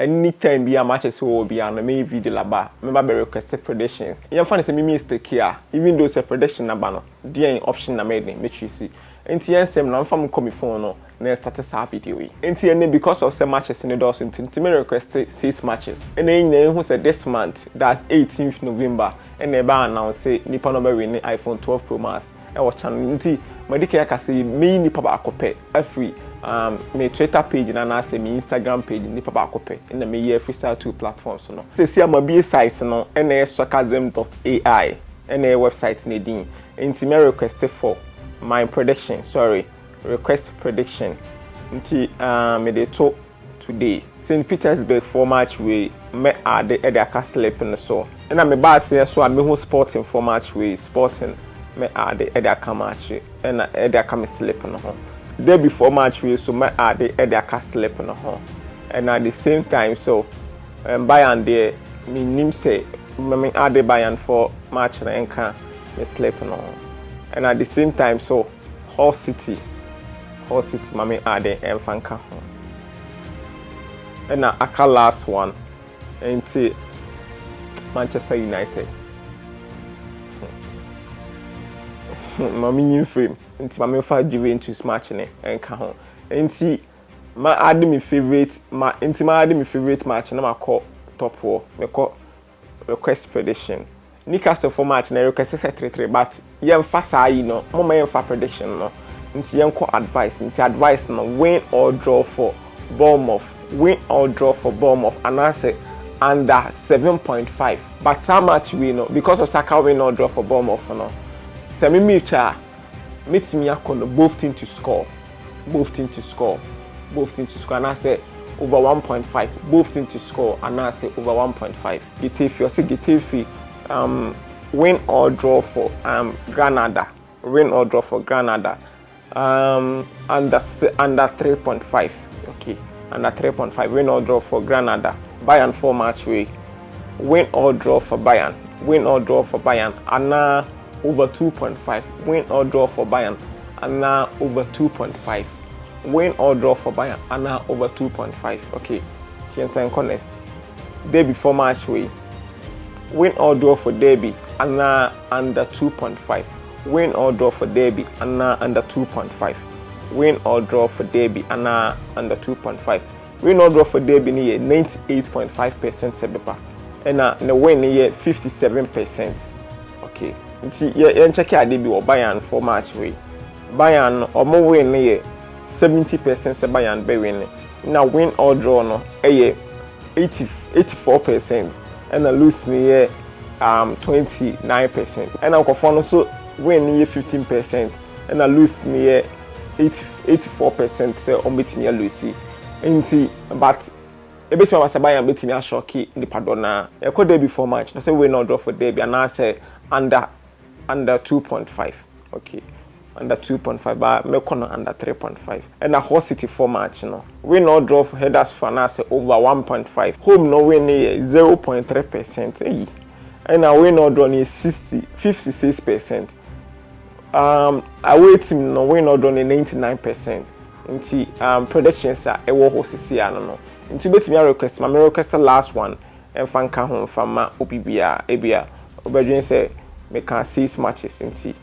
anytime be a matches will be an me video laba member be request predictions you find say me mistake here even though say prediction number no the option na made make you see enti ensem na mfa come phone no na start sa video yi enti ene because of some matches in the doors enti me request 6 matches and then who said this month that's 18th November and e ba announce say nipa no be win iPhone 12 Pro Max e wo channel enti madika ka say me nipa ba akopɛ free my Twitter page na say my Instagram page nipa ba akopɛ na me ye freestyle 2 platforms no say see am be site no na sarcasm.ai na website na din enti me request for my prediction request prediction nti me dey to today St. Petersburg for match we me ade aka slip no so na me ba say so me hu sporting for match we sporting me ade aka match na aka me slip no ho day before match we so me ade aka slip no ho and at the same time so Bayern there me nim say me ade Bayern for match na enka me slip no ho. And at the same time, so Hull City, mami ade emfanka ho. And na aka last one, enti Manchester United. Mami new frame, enti mami fa Juventus match ne enka ho. Enti ma ade me favorite match na ma call top war, me call request prediction. Newcastle for match na request 3-3 but yen fa say no mama yen fa prediction no nti yen ko advice no win or draw for Bournemouth and I say under 7.5 but some match we know because of Saka win or draw for Bournemouth no semi mecha meet me akon both team to score and I say over 1.5 both team to score and I say over 1.5 Getafe win or draw for Granada under 3.5 okay under 3.5 win or draw for Granada Bayern for match way win or draw for Bayern and over 2.5 win or draw for Bayern and over 2.5 win or draw for Bayern and over 2.5 okay Tiensen honest day before match way win or draw for Derby and under 2.5 win or draw for Derby and under 2.5 win or draw for Derby and under 2.5 win or draw for Derby near 98.5% sebepa and the win near 57% okay nti yen check ya Derby or Bayern for match way Bayern or more win near 70% se Bayern be win now win or draw no 84% and a lose near 29% and I confirm so win near 15% and a lose near 84% say on beat me Lucy nti but e beti ma Bayern beat me a shocky the padona e ko day before match no say win or draw for Derby and I say under 2.5 okay under 2.5 but me kono under 3.5 and a Hull City for match no win or draw for headers for na say over 1.5 home no win near 0.3% and a win or draw near 56% away team no win or draw near 99% nti predictions are e wo Hull City no nti beti me request my request last one and fanka home from ma obibia ebia obedwen say me can 6 matches nti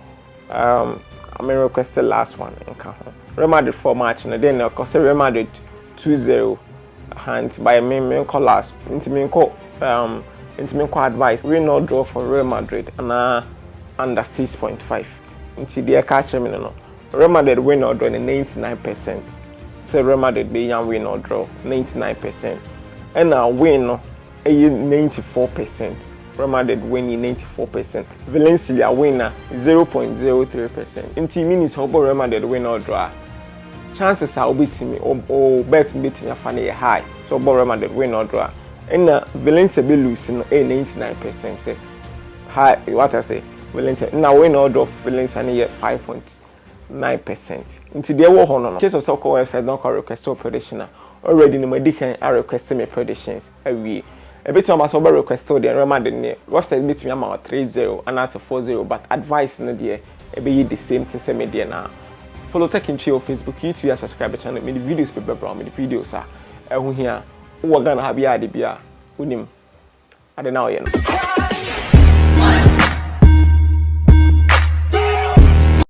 I request the last one in Cajon. Real Madrid for match and then I cost Real Madrid 2-0 hand by me call last into me call advice we no draw for Real Madrid and under 6.5 into the catch me no Real Madrid win or draw 99%. So Real Madrid be young win or draw 99% and now win 94%. Real Madrid winning 94%. Valencia winner 0.03%. In team minutes, how Real Madrid win or draw? Chances are beating me or bet beating a funny high. So Real Madrid win or draw. And Valencia be losing 99%. Say high. What I say? Valencia now win or draw. Valencia near 5.9%. Into the war honor. Case of soccer website don't call request so prediction. Already no medical I request me predictions every. A bit of my sober request to the Real Madrid website beat me about 3-0 and answer 4-0 but advice no there e be the same to say media now. Follow Tech in Chill Facebook, YouTube and subscribe to channel me the videos people brown me the videos are here wo Ghana ha bia de bia unim ade na oyɛ no